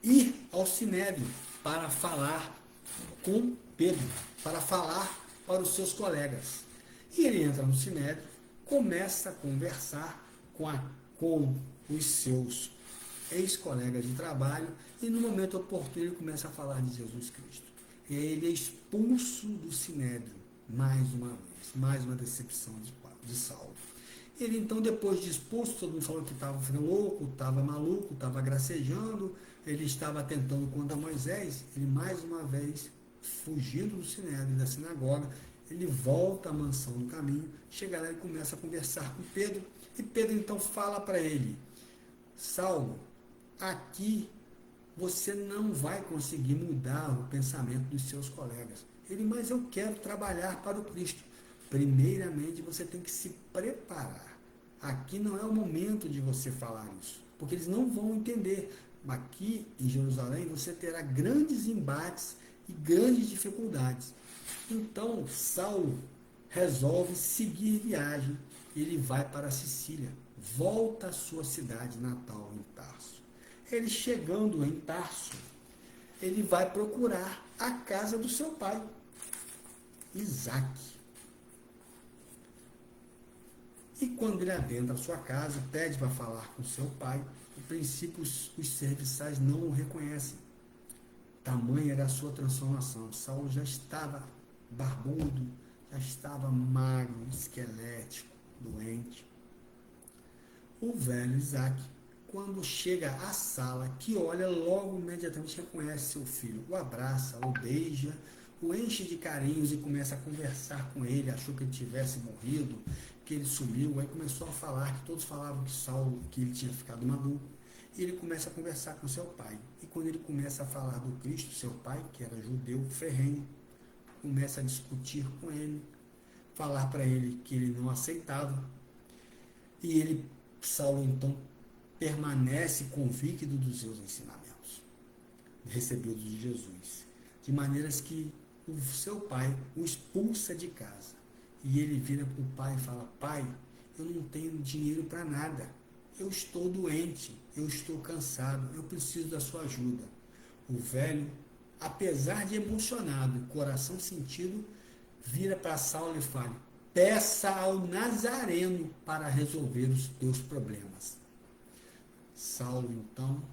ir ao Sinédrio para falar com Pedro, para falar para os seus colegas. E ele entra no Sinédrio, começa a conversar com os seus ex-colegas de trabalho e no momento oportuno ele começa a falar de Jesus Cristo. E aí ele é expulso do Sinédrio, mais uma vez, mais uma decepção de Saulo. Ele então, depois de expulso, todo mundo falou que estava louco, estava maluco, estava gracejando, ele estava tentando contra Moisés, ele mais uma vez, fugindo do Sinédrio, da sinagoga, ele volta à mansão no caminho, chega lá e começa a conversar com Pedro, e Pedro então fala para ele: Saulo, aqui você não vai conseguir mudar o pensamento dos seus colegas. Ele, mas eu quero trabalhar para o Cristo. Primeiramente, você tem que se preparar. Aqui não é o momento de você falar isso, porque eles não vão entender. Aqui em Jerusalém você terá grandes embates e grandes dificuldades. Então, Saulo resolve seguir viagem. Ele vai para a Sicília, volta à sua cidade natal, em Tarso. Ele chegando em Tarso, ele vai procurar a casa do seu pai, Isaque. E quando ele adentra a sua casa, pede para falar com seu pai, no princípio os serviçais não o reconhecem. Tamanha era a sua transformação. Saulo já estava barbudo, já estava magro, esquelético, doente. O velho Isaque, quando chega à sala, que olha, logo imediatamente reconhece seu filho, o abraça, o beija, o enche de carinhos e começa a conversar com ele. Achou que ele tivesse morrido, que ele sumiu, aí começou a falar, que todos falavam que Saulo, que ele tinha ficado maduro. E ele começa a conversar com seu pai. E quando ele começa a falar do Cristo, seu pai, que era judeu ferrenho, começa a discutir com ele, falar para ele que ele não aceitava. E ele, Saulo, então, permanece convicto dos seus ensinamentos, recebidos de Jesus, de maneiras que o seu pai o expulsa de casa. E ele vira para o pai e fala: pai, eu não tenho dinheiro para nada, eu estou doente, eu estou cansado, eu preciso da sua ajuda. O velho, apesar de emocionado, coração sentido, vira para Saulo e fala: peça ao Nazareno para resolver os teus problemas. Saulo, então,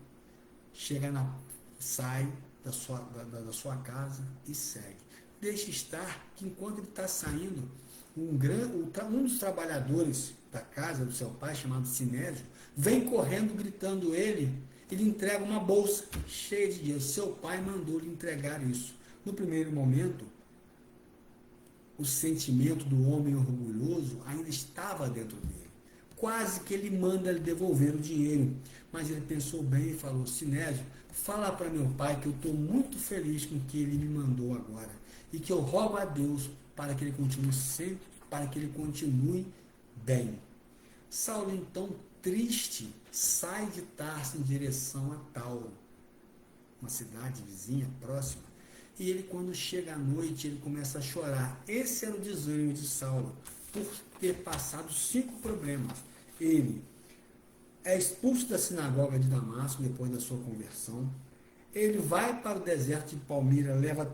sai da sua casa e segue. Deixa estar que, enquanto ele está saindo, um dos trabalhadores da casa do seu pai, chamado Sinésio, vem correndo, gritando ele entrega uma bolsa cheia de dinheiro. Seu pai mandou lhe entregar isso. No primeiro momento, o sentimento do homem orgulhoso ainda estava dentro dele. Quase que ele manda lhe devolver o dinheiro. Mas ele pensou bem e falou: Sinésio, fala para meu pai que eu estou muito feliz com o que ele me mandou agora. E que eu rogo a Deus para que ele continue sempre, para que ele continue bem. Saulo, então, triste, sai de Tarso em direção a Tauro, uma cidade vizinha, próxima. E ele, quando chega à noite, ele começa a chorar. Esse era o desânimo de Saulo, por ter passado 5 problemas. Ele é expulso da sinagoga de Damasco, depois da sua conversão. Ele vai para o deserto de Palmira, leva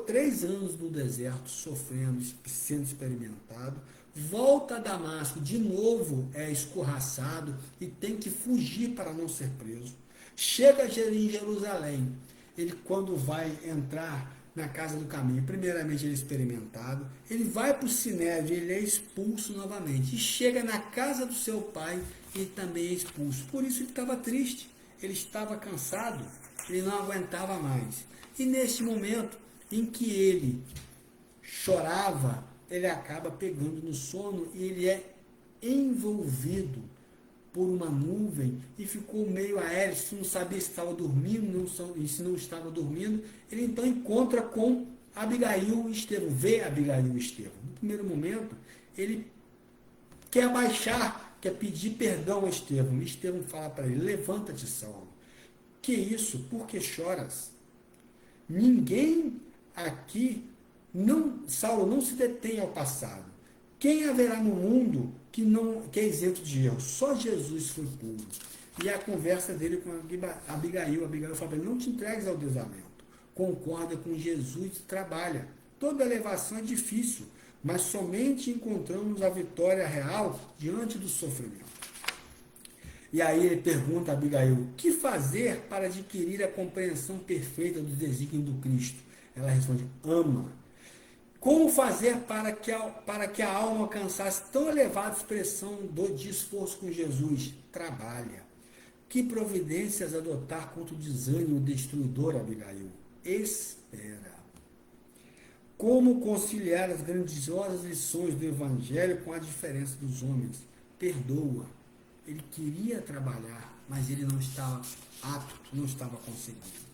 3 anos no deserto, sofrendo, sendo experimentado. Volta a Damasco, de novo é escorraçado e tem que fugir para não ser preso. Chega em Jerusalém. Ele, quando vai entrar na casa do caminho, primeiramente ele é experimentado, ele vai para o Sinédrio, ele é expulso novamente. E chega na casa do seu pai, ele também é expulso. Por isso ele estava triste, ele estava cansado, ele não aguentava mais. E neste momento em que ele chorava, ele acaba pegando no sono e ele é envolvido por uma nuvem e ficou meio aéreo, se não sabia se estava dormindo, se não estava dormindo. Ele então encontra com Abigail e Estevão, vê Abigail e Estevão. No primeiro momento, ele quer abaixar, quer pedir perdão a Estevão. E Estevão fala para ele: levanta-te, Saulo. Que isso? Por que choras? Ninguém aqui, Saulo, não se detém ao passado. Quem haverá no mundo que é isento de erro? Só Jesus foi puro. E a conversa dele com Abigail fala para ele: não te entregues ao desalento. Concorda com Jesus e trabalha. Toda elevação é difícil. mas somente encontramos a vitória real diante do sofrimento. E aí ele pergunta a Abigail, o que fazer para adquirir a compreensão perfeita do desígnio do Cristo? Ela responde, ama. Como fazer para que a alma alcançasse tão elevada expressão de esforço com Jesus? Trabalha. Que providências adotar contra o desânimo destruidor, Abigail? Espera. Como conciliar as grandiosas lições do Evangelho com a diferença dos homens? Perdoa. Ele queria trabalhar, mas ele não estava apto, não estava conseguindo.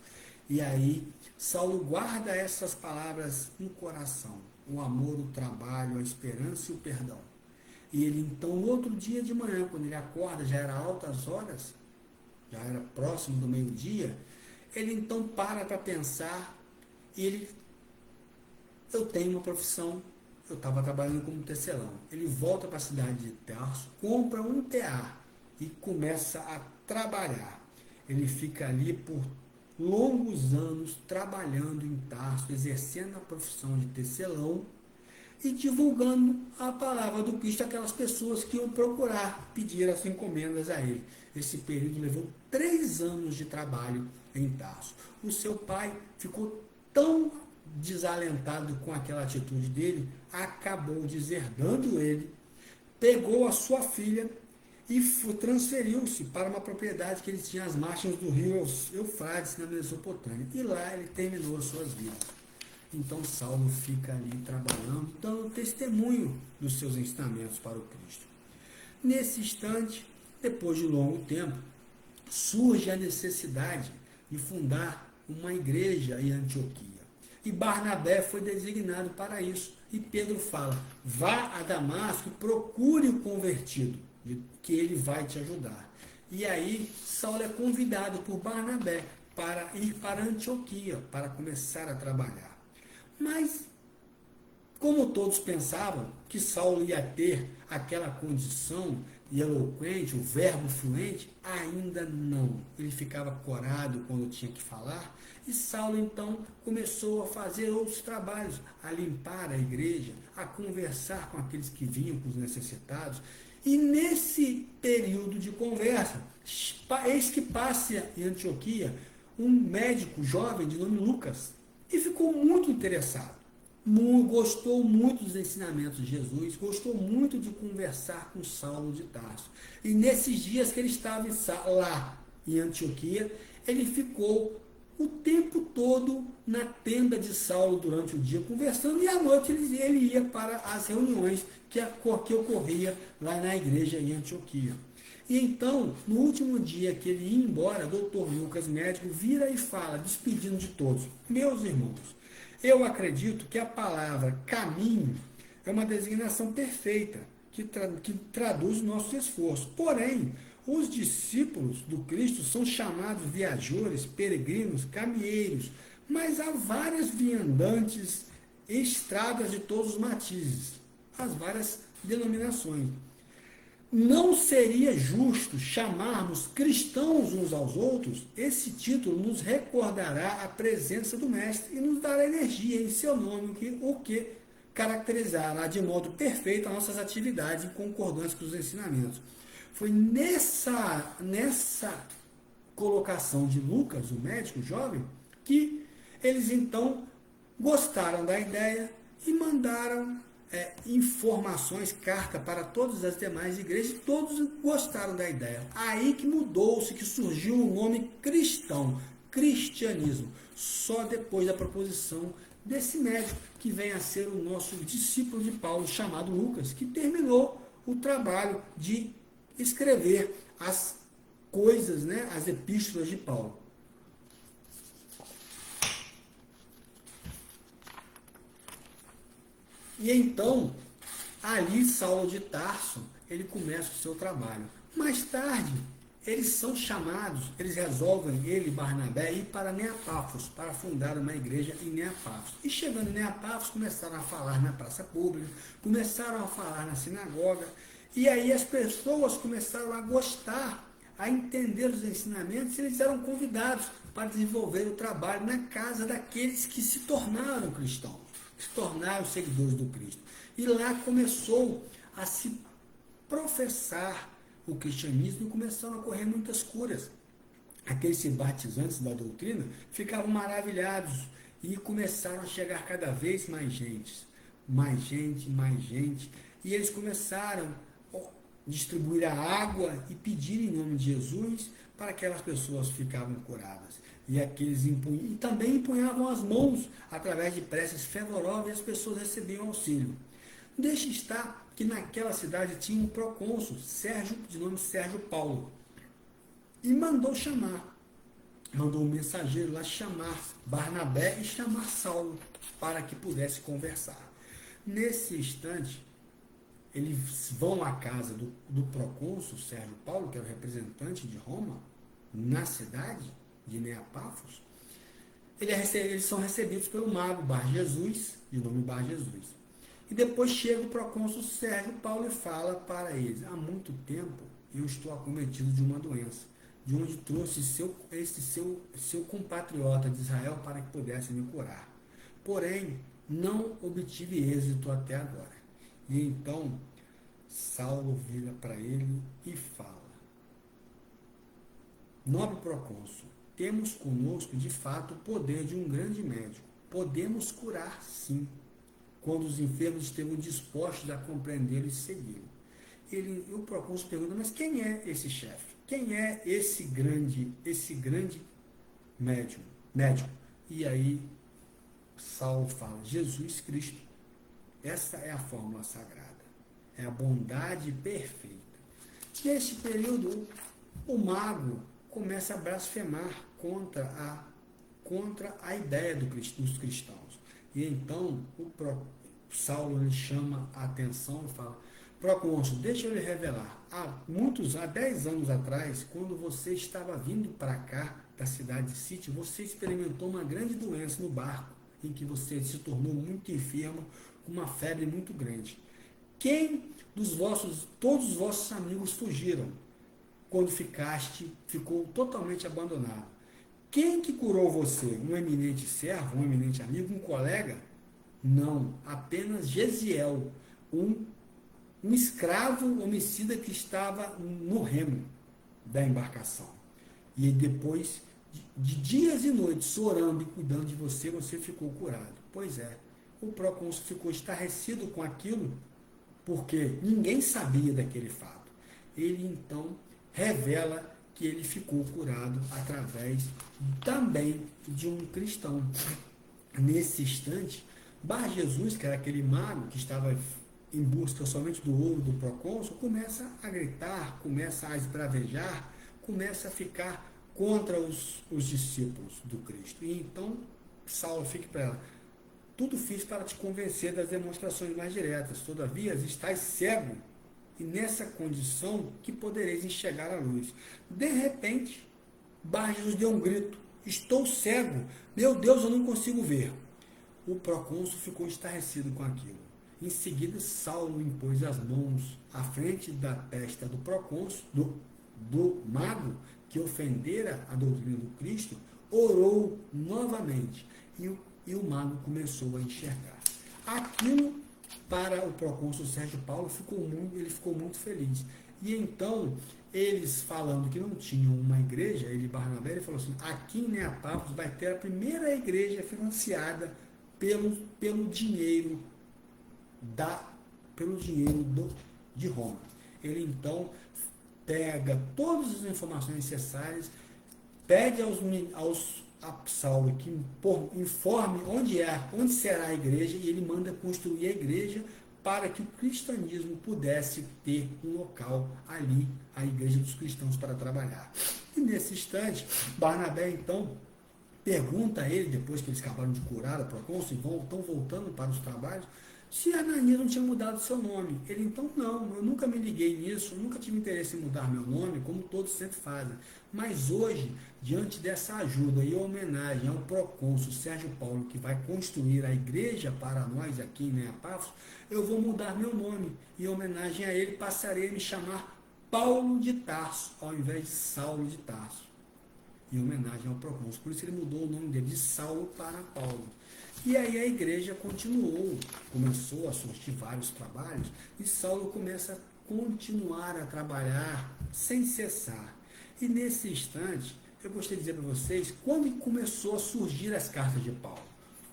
E aí, Saulo guarda essas palavras no coração: o amor, o trabalho, a esperança e o perdão. E ele então, no outro dia de manhã, quando ele acorda, já era altas horas, já era próximo do meio-dia, ele então para pensar e eu tenho uma profissão, eu estava trabalhando como tecelão. Ele volta para a cidade de Tarso, compra um tear e começa a trabalhar. Ele fica ali por longos anos trabalhando em Tarso, exercendo a profissão de tecelão e divulgando a palavra do Cristo àquelas pessoas que iam procurar pedir as encomendas a ele. Esse período levou 3 anos de trabalho em Tarso. O seu pai ficou tão desalentado com aquela atitude dele, acabou deserdando ele, pegou a sua filha e transferiu-se para uma propriedade que ele tinha às margens do rio Eufrates, na Mesopotâmia. E lá ele terminou as suas vidas. Então Saulo fica ali trabalhando, dando testemunho dos seus ensinamentos para o Cristo. Nesse instante, depois de longo tempo, surge a necessidade de fundar uma igreja em Antioquia. E Barnabé foi designado para isso. E Pedro fala, vá a Damasco e procure o convertido, que ele vai te ajudar. E aí, Saulo é convidado por Barnabé para ir para Antioquia, para começar a trabalhar. Mas, como todos pensavam que Saulo ia ter aquela condição eloquente, o verbo fluente, ainda não. Ele ficava corado quando tinha que falar. E Saulo, então, começou a fazer outros trabalhos, a limpar a igreja, a conversar com aqueles que vinham, com os necessitados. E nesse período de conversa, eis que passa em Antioquia um médico jovem de nome Lucas e ficou muito interessado. Gostou muito dos ensinamentos de Jesus, gostou muito de conversar com Saulo de Tarso. E nesses dias que ele estava lá em Antioquia, ele ficou o tempo todo na tenda de Saulo durante o dia, conversando, e à noite ele ia para as reuniões que ocorria lá na igreja em Antioquia. E então, no último dia que ele ia embora, o doutor Lucas, médico, vira e fala, despedindo de todos, meus irmãos, eu acredito que a palavra caminho é uma designação perfeita, que traduz o nosso esforço. Porém, os discípulos do Cristo são chamados viajores, peregrinos, caminheiros, mas há várias viandantes, estradas de todos os matizes, as várias denominações. Não seria justo chamarmos cristãos uns aos outros? Esse título nos recordará a presença do Mestre e nos dará energia em seu nome, o que caracterizará de modo perfeito as nossas atividades em concordância com os ensinamentos. Foi nessa colocação de Lucas, o médico jovem, que eles então gostaram da ideia e mandaram informações, carta para todas as demais igrejas, e todos gostaram da ideia. Aí que mudou-se, que surgiu o nome cristão, cristianismo, só depois da proposição desse médico, que vem a ser o nosso discípulo de Paulo, chamado Lucas, que terminou o trabalho de escrever as coisas, as epístolas de Paulo. E então, ali Saulo de Tarso, ele começa o seu trabalho. Mais tarde, eles são chamados, eles resolvem, ele e Barnabé, ir para Neapafos, para fundar uma igreja em Neapafos. E chegando em Neapafos, começaram a falar na praça pública, começaram a falar na sinagoga, e aí as pessoas começaram a gostar, a entender os ensinamentos, e eles eram convidados para desenvolver o trabalho na casa daqueles que se tornaram cristãos, se tornaram seguidores do Cristo. E lá começou a se professar o cristianismo e começaram a ocorrer muitas curas. Aqueles simpatizantes da doutrina ficavam maravilhados e começaram a chegar cada vez mais gente, mais gente, mais gente. E eles começaram a distribuir a água e pedir em nome de Jesus para que aquelas pessoas ficavam curadas. E aqueles e também empunhavam as mãos através de preces fervorosas e as pessoas recebiam auxílio. Deixa estar que naquela cidade tinha um procônsul, de nome Sérgio Paulo, e mandou um mensageiro lá chamar Barnabé e chamar Saulo para que pudesse conversar. Nesse instante, eles vão à casa do procônsul Sérgio Paulo, que era o representante de Roma, na cidade de Neapáfos. Eles são recebidos pelo mago Bar Jesus, de nome Bar Jesus. E depois chega o procônsul Sérgio Paulo e fala para eles: há muito tempo eu estou acometido de uma doença, de onde trouxe esse seu compatriota de Israel para que pudesse me curar. Porém, não obtive êxito até agora. E então, Saulo vira para ele e fala: nobre procônsul, temos conosco de fato o poder de um grande médico. Podemos curar, sim, quando os enfermos estejam dispostos a compreendê-lo e segui-lo. O procônsul pergunta: mas quem é esse chefe? Quem é esse grande médium? E aí Saulo fala: Jesus Cristo. Essa é a fórmula sagrada. É a bondade perfeita. Neste período, o mago começa a blasfemar contra a ideia dos cristãos. E então Saulo lhe chama a atenção e fala: procônsul, deixa eu lhe revelar. Há 10 anos atrás, quando você estava vindo para cá, da cidade de Sítio, você experimentou uma grande doença no barco, em que você se tornou muito enfermo, com uma febre muito grande. Todos os vossos amigos fugiram, quando ficou totalmente abandonado. Quem que curou você? Um eminente servo, um eminente amigo, um colega? Não, apenas Gesiel, um escravo homicida que estava no remo da embarcação. E depois de dias e noites orando e cuidando de você, você ficou curado. Pois é, o procônsul ficou estarrecido com aquilo, porque ninguém sabia daquele fato. Ele então revela que ele ficou curado através também de um cristão. Nesse instante, Bar Jesus, que era aquele mago que estava em busca somente do ouro do procônsul, começa a gritar, começa a esbravejar, começa a ficar contra os discípulos do Cristo. E então Saulo fica para ela: tudo fiz para te convencer das demonstrações mais diretas, todavia estás cego, e nessa condição que podereis enxergar a luz. De repente, Bar Jesus deu um grito: estou cego, meu Deus, eu não consigo ver. O procônsul ficou estarrecido com aquilo. Em seguida, Saulo impôs as mãos à frente da testa do procônsul, do mago, que ofendera a doutrina do Cristo, orou novamente, e o mago começou a enxergar. Aquilo, para o procônsul Sérgio Paulo, ele ficou muito feliz. E então, eles falando que não tinham uma igreja, ele e Barnabé, ele falou assim: aqui em Neapáfos vai ter a primeira igreja financiada pelo dinheiro de Roma. Ele então pega todas as informações necessárias, pede a Saulo que informe onde será a igreja, e ele manda construir a igreja para que o cristianismo pudesse ter um local ali, a igreja dos cristãos, para trabalhar. E nesse instante, Barnabé então pergunta a ele, depois que eles acabaram de curar o procônsul e estão voltando para os trabalhos, se Ananias não tinha mudado seu nome. Ele então: não, eu nunca me liguei nisso, eu nunca tive interesse em mudar meu nome, como todos sempre fazem. Mas hoje, diante dessa ajuda e homenagem ao procônsul Sérgio Paulo, que vai construir a igreja para nós aqui em Neapáfos, eu vou mudar meu nome. E em homenagem a ele, passarei a me chamar Paulo de Tarso, ao invés de Saulo de Tarso. em homenagem ao procônsul. Por isso ele mudou o nome dele de Saulo para Paulo. E aí a igreja continuou, começou a surgir vários trabalhos, e Saulo começa a continuar a trabalhar sem cessar. E nesse instante, eu gostaria de dizer para vocês, quando começou a surgir as cartas de Paulo,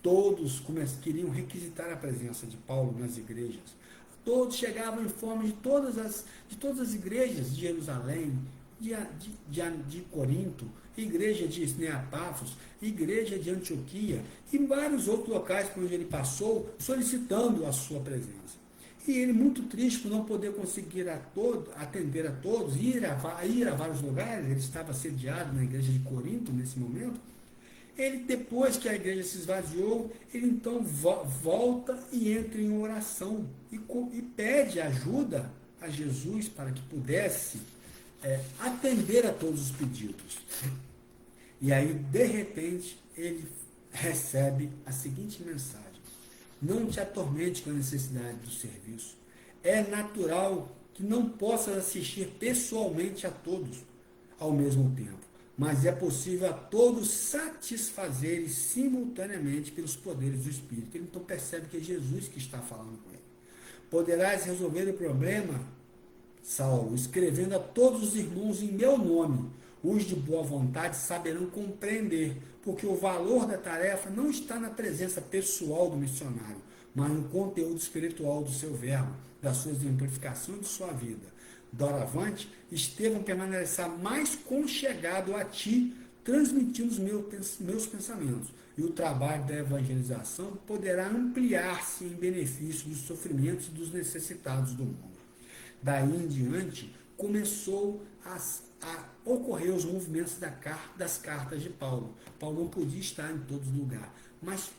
todos queriam requisitar a presença de Paulo nas igrejas. Todos chegavam em forma de todas as igrejas de Jerusalém, de Corinto, igreja de Neapafos, igreja de Antioquia e vários outros locais por onde ele passou, solicitando a sua presença. E ele, muito triste por não poder conseguir atender a todos, ir a vários lugares, ele estava sediado na igreja de Corinto nesse momento. Ele, depois que a igreja se esvaziou, ele então volta e entra em oração e pede ajuda a Jesus para que pudesse atender a todos os pedidos. E aí, de repente, ele recebe a seguinte mensagem: não te atormente com a necessidade do serviço. É natural que não possas assistir pessoalmente a todos ao mesmo tempo, mas é possível a todos satisfazerem simultaneamente pelos poderes do Espírito. Ele então percebe que é Jesus que está falando com ele. Poderás resolver o problema, Saulo, escrevendo a todos os irmãos em meu nome. Os de boa vontade saberão compreender, porque o valor da tarefa não está na presença pessoal do missionário, mas no conteúdo espiritual do seu verbo, da sua exemplificação de sua vida. Doravante, Estevão permanecerá mais conchegado a ti, transmitindo os meus pensamentos, e o trabalho da evangelização poderá ampliar-se em benefício dos sofrimentos e dos necessitados do mundo. Daí em diante, começou a ocorrer os movimentos das cartas de Paulo. Paulo não podia estar em todos os lugares, mas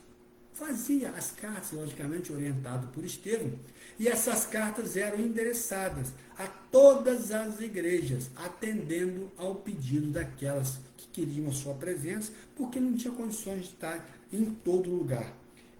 fazia as cartas, logicamente orientado por Estevão, e essas cartas eram endereçadas a todas as igrejas, atendendo ao pedido daquelas que queriam a sua presença, porque não tinha condições de estar em todo lugar.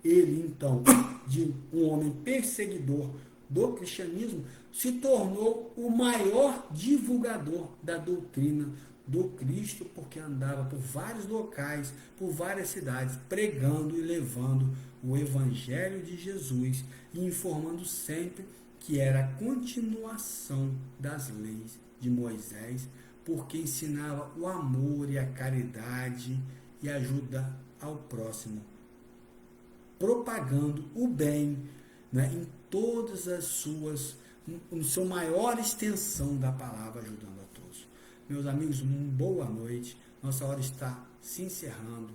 Ele, então, de um homem perseguidor do cristianismo, se tornou o maior divulgador da doutrina do Cristo, porque andava por vários locais, por várias cidades, pregando e levando o Evangelho de Jesus e informando sempre que era a continuação das leis de Moisés, porque ensinava o amor e a caridade e ajuda ao próximo, propagando o bem, né, em todas as suas, no seu maior extensão da palavra, ajudando a todos. Meus amigos, boa noite. Nossa hora está se encerrando.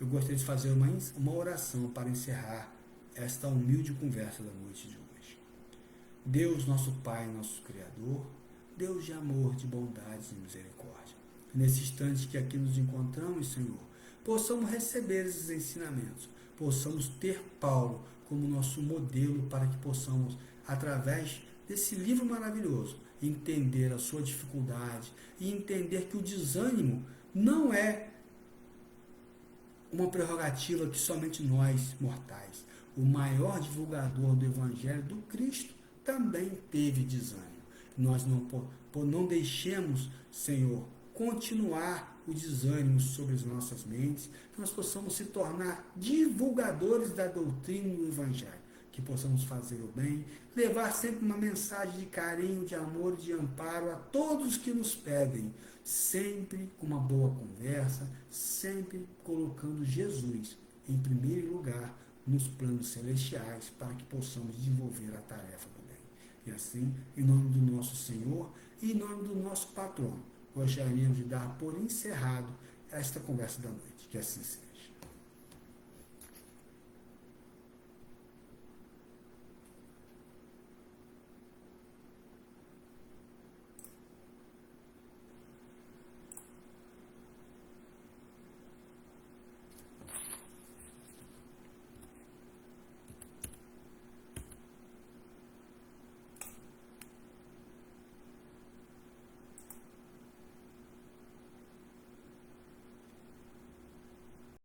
Eu gostaria de fazer uma oração para encerrar esta humilde conversa da noite de hoje. Deus, nosso Pai, nosso Criador, Deus de amor, de bondade e misericórdia. Nesse instante que aqui nos encontramos, Senhor, possamos receber esses ensinamentos, possamos ter Paulo como nosso modelo para que possamos, através desse livro maravilhoso, entender a sua dificuldade e entender que o desânimo não é uma prerrogativa que somente nós, mortais. O maior divulgador do Evangelho do Cristo também teve desânimo. Nós não deixemos, Senhor, continuar o desânimo sobre as nossas mentes, que nós possamos se tornar divulgadores da doutrina do Evangelho, que possamos fazer o bem, levar sempre uma mensagem de carinho, de amor, de amparo a todos que nos pedem, sempre com uma boa conversa, sempre colocando Jesus em primeiro lugar nos planos celestiais, para que possamos desenvolver a tarefa do bem. E assim, em nome do nosso Senhor e em nome do nosso patrono, gostaríamos de dar por encerrado esta conversa da noite. Que assim seja.